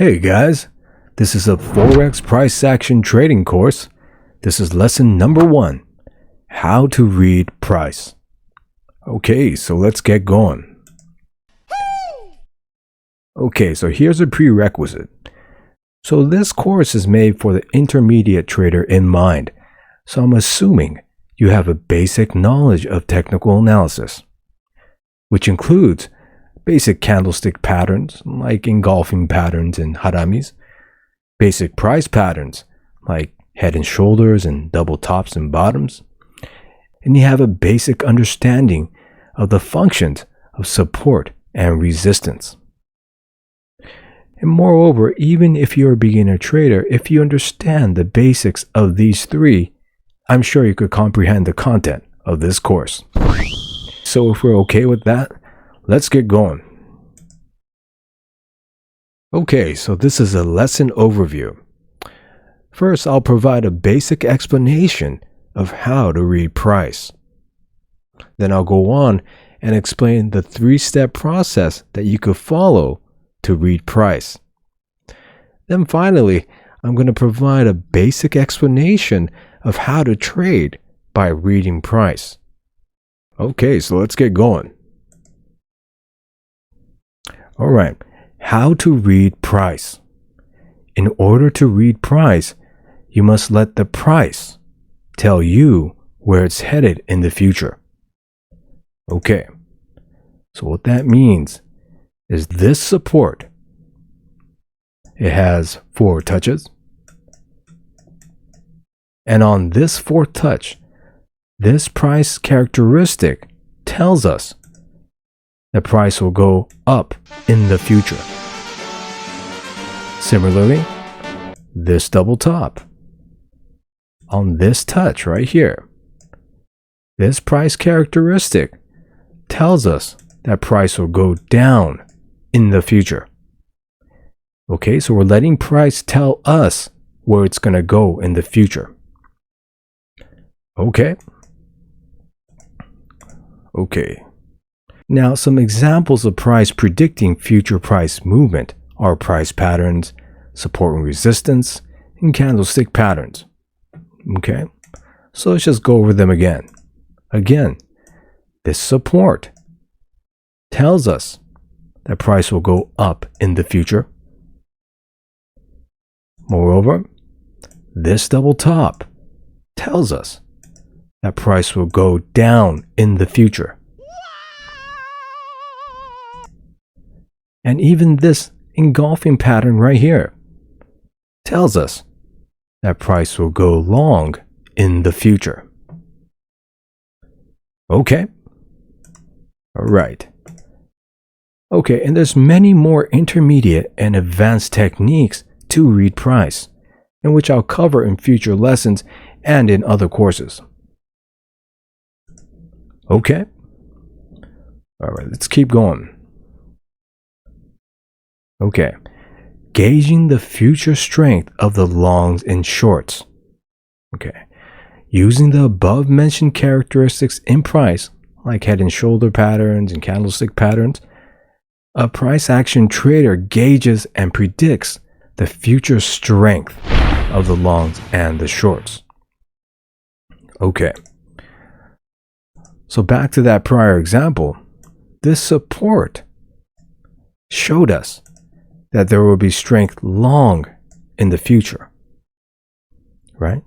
Hey guys, this is a Forex price action trading course. This is lesson number 1, how to read price. Okay, so let's get going. Okay, so here's a prerequisite. So this course is made for the intermediate trader in mind. So I'm assuming you have a basic knowledge of technical analysis, which includes basic candlestick patterns like engulfing patterns and haramis, basic price patterns like head and shoulders and double tops and bottoms, and you have a basic understanding of the functions of support and resistance. And moreover, even if you're a beginner trader, if you understand the basics of these three, I'm sure you could comprehend the content of this course. So if we're okay with that, let's get going. Okay, so this is a lesson overview. First, I'll provide a basic explanation of how to read price. Then I'll go on and explain the 3-step process that you could follow to read price. Then finally, I'm going to provide a basic explanation of how to trade by reading price. Okay, so let's get going. All right, how to read price. In order to read price, you must let the price tell you where it's headed in the future. Okay, so what that means is this support, it has 4 touches. And on this 4th touch, this price characteristic tells us the price will go up in the future. Similarly, this double top, on this touch right here, this price characteristic tells us that price will go down in the future. Okay, so we're letting price tell us where it's going to go in the future. Okay. Now, some examples of price predicting future price movement are price patterns, support and resistance, and candlestick patterns. Okay, so let's just go over them again. Again, this support tells us that price will go up in the future. Moreover, this double top tells us that price will go down in the future. And even this engulfing pattern right here tells us that price will go long in the future. Okay. All right. Okay, and there's many more intermediate and advanced techniques to read price, in which I'll cover in future lessons and in other courses. Okay. All right, let's keep going. Okay. Gauging the future strength of the longs and shorts. Okay. Using the above mentioned characteristics in price, like head and shoulder patterns and candlestick patterns, a price action trader gauges and predicts the future strength of the longs and the shorts. Okay. So back to that prior example, this support showed us that there will be strength long in the future, right?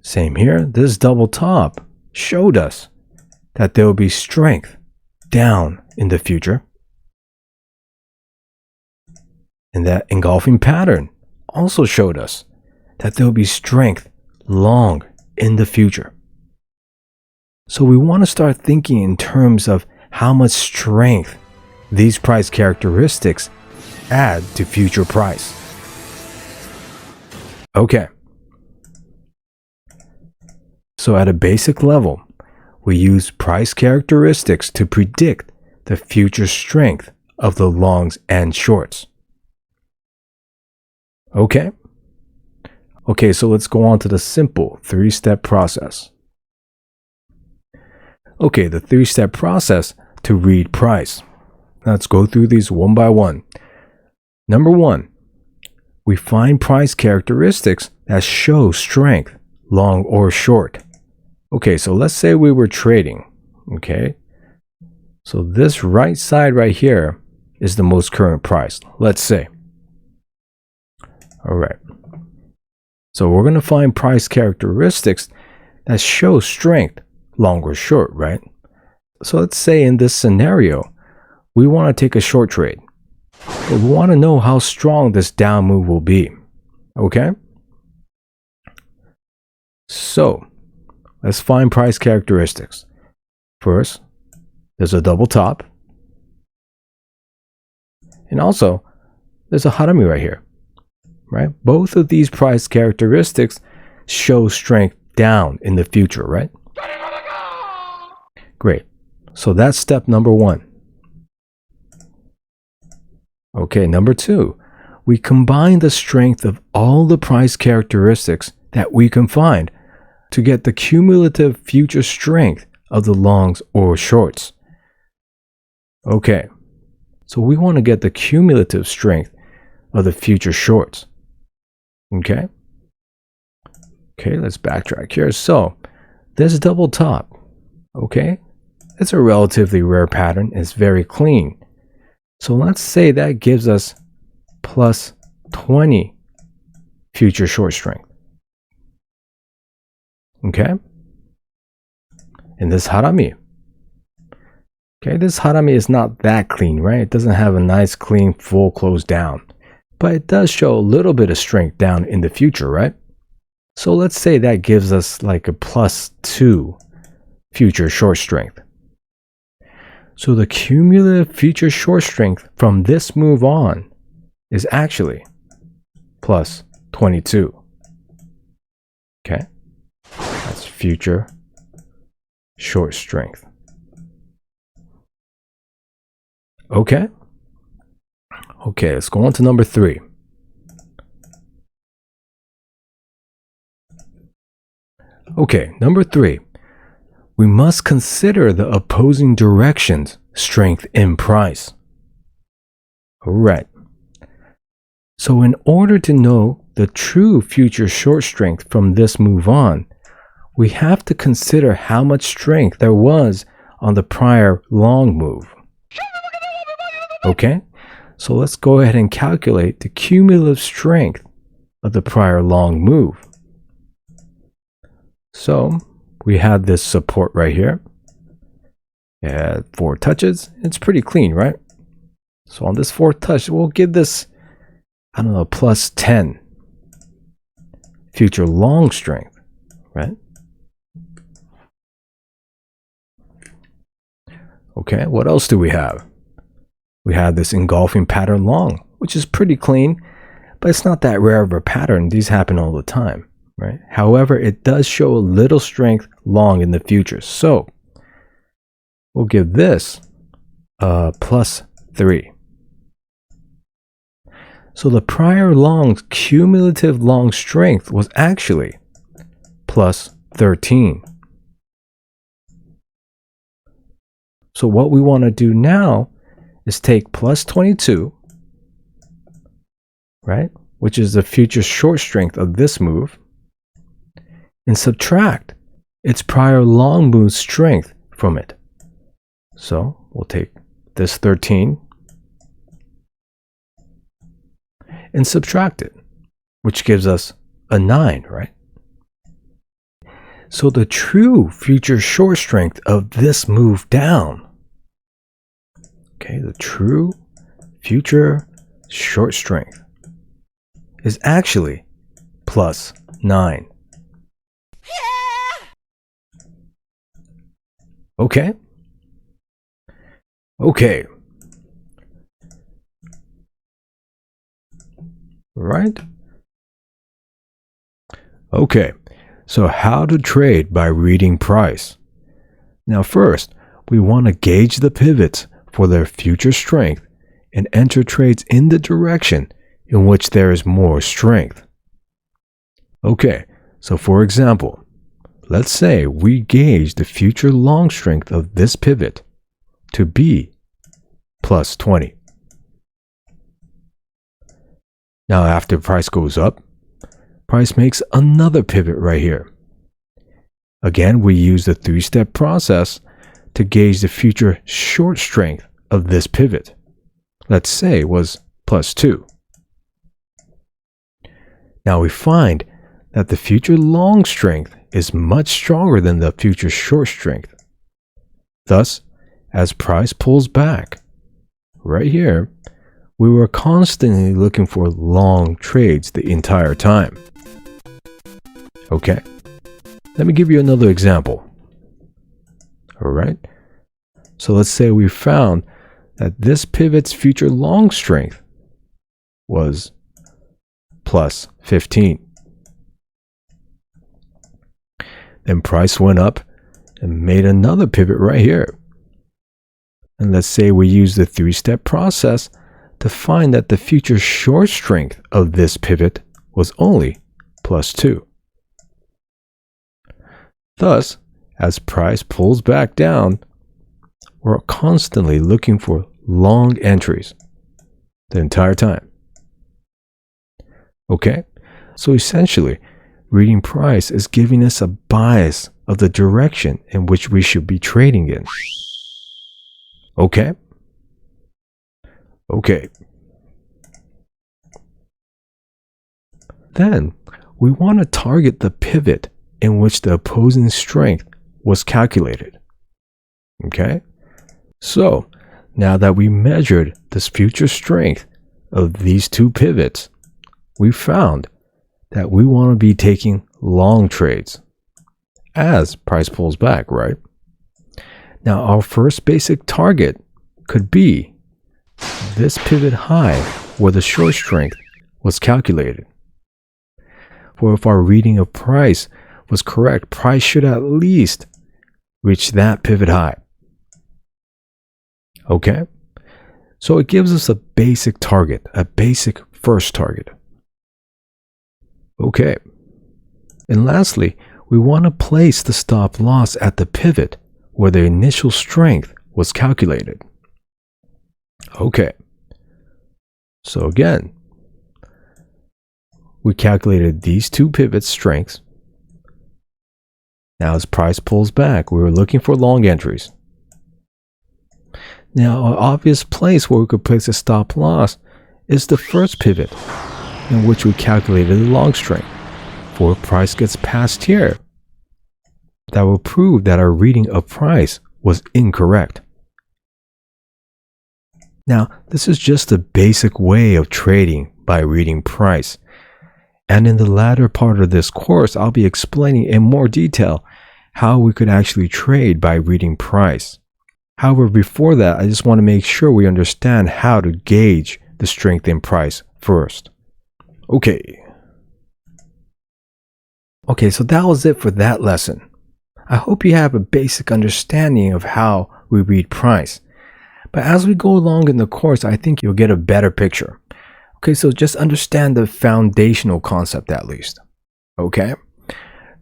Same here, this double top showed us that there will be strength down in the future. And that engulfing pattern also showed us that there will be strength long in the future. So we want to start thinking in terms of how much strength these price characteristics add to future price. Okay. So at a basic level, we use price characteristics to predict the future strength of the longs and shorts. Okay. Okay, so let's go on to the simple 3-step process. Okay, the 3-step process to read price. Let's go through these one by one. Number one, we find price characteristics that show strength, long or short. Okay, so let's say we were trading. Okay, so this right side right here is the most current price, let's say. All right, so we're going to find price characteristics that show strength, long or short, right? So let's say in this scenario, we want to take a short trade, but we want to know how strong this down move will be. Okay, so let's find price characteristics. First, there's a double top, and also there's a harami right here, right? Both of these price characteristics show strength down in the future, right? Great. So that's step number one. Okay, number two, we combine the strength of all the price characteristics that we can find to get the cumulative future strength of the longs or shorts. Okay, so we want to get the cumulative strength of the future shorts. Okay, let's backtrack here. So this double top, okay, it's a relatively rare pattern. It's very clean. So let's say that gives us plus 20 future short strength. Okay, and this harami. Okay, this harami is not that clean, right? It doesn't have a nice, clean, full close down, but it does show a little bit of strength down in the future, right? So let's say that gives us like a plus 2 future short strength. So the cumulative future short strength from this move on is actually plus 22. Okay, that's future short strength. Okay, let's go on to number three. Okay, number three, we must consider the opposing direction's strength in price. All right. So in order to know the true future short strength from this move on, we have to consider how much strength there was on the prior long move. Okay, so let's go ahead and calculate the cumulative strength of the prior long move. So we had this support right here. Yeah, 4 touches. It's pretty clean, right? So on this 4th touch, we'll give this, I don't know, plus 10 future long strength, right? Okay, what else do we have? We have this engulfing pattern long, which is pretty clean, but it's not that rare of a pattern. These happen all the time, right? However, it does show a little strength long in the future. So we'll give this plus 3. So the prior long's cumulative long strength was actually plus 13. So what we want to do now is take plus 22, right, which is the future short strength of this move, and subtract its prior long move strength from it. So we'll take this 13 and subtract it, which gives us a 9, right? So the true future short strength of this move down, okay, the true future short strength is actually plus 9. Okay. Right? Okay, so how to trade by reading price. Now first, we want to gauge the pivots for their future strength and enter trades in the direction in which there is more strength. Okay, so for example, let's say we gauge the future long strength of this pivot to be plus 20. Now after price goes up, price makes another pivot right here. Again, we use the three-step process to gauge the future short strength of this pivot. Let's say it was plus 2. Now we find that the future long strength is much stronger than the future short strength. Thus, as price pulls back, right here, we were constantly looking for long trades the entire time. Okay, let me give you another example. Alright, so let's say we found that this pivot's future long strength was plus 15. Then price went up and made another pivot right here. And let's say we use the three-step process to find that the future short strength of this pivot was only plus 2. Thus, as price pulls back down, we're constantly looking for long entries the entire time. Okay, so essentially, reading price is giving us a bias of the direction in which we should be trading in. Okay. Then, we want to target the pivot in which the opposing strength was calculated. Okay? So, now that we measured this future strength of these two pivots, we found that we want to be taking long trades as price pulls back, right? Now, our first basic target could be this pivot high where the short strength was calculated. For if our reading of price was correct, price should at least reach that pivot high. Okay? So it gives us a basic target, a basic first target. Okay. And lastly, we want to place the stop loss at the pivot where the initial strength was calculated. Okay. So again, we calculated these two pivot strengths. Now as price pulls back, we were looking for long entries. Now an obvious place where we could place a stop loss is the first pivot in which we calculated the long strength. For if price gets past here, that will prove that our reading of price was incorrect. Now, this is just a basic way of trading by reading price. And in the latter part of this course, I'll be explaining in more detail how we could actually trade by reading price. However, before that, I just want to make sure we understand how to gauge the strength in price first. Okay, so that was it for that lesson. I hope you have a basic understanding of how we read price. But as we go along in the course, I think you'll get a better picture. Okay, so just understand the foundational concept at least. Okay?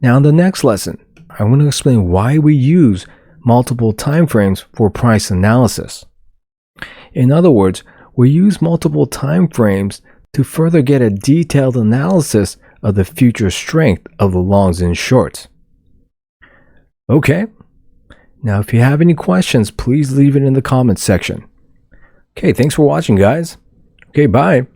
Now in the next lesson, I want to explain why we use multiple time frames for price analysis. In other words, we use multiple time frames to further get a detailed analysis of the future strength of the longs and shorts. Okay, now if you have any questions, please leave it in the comments section. Okay, thanks for watching, guys. Okay, bye.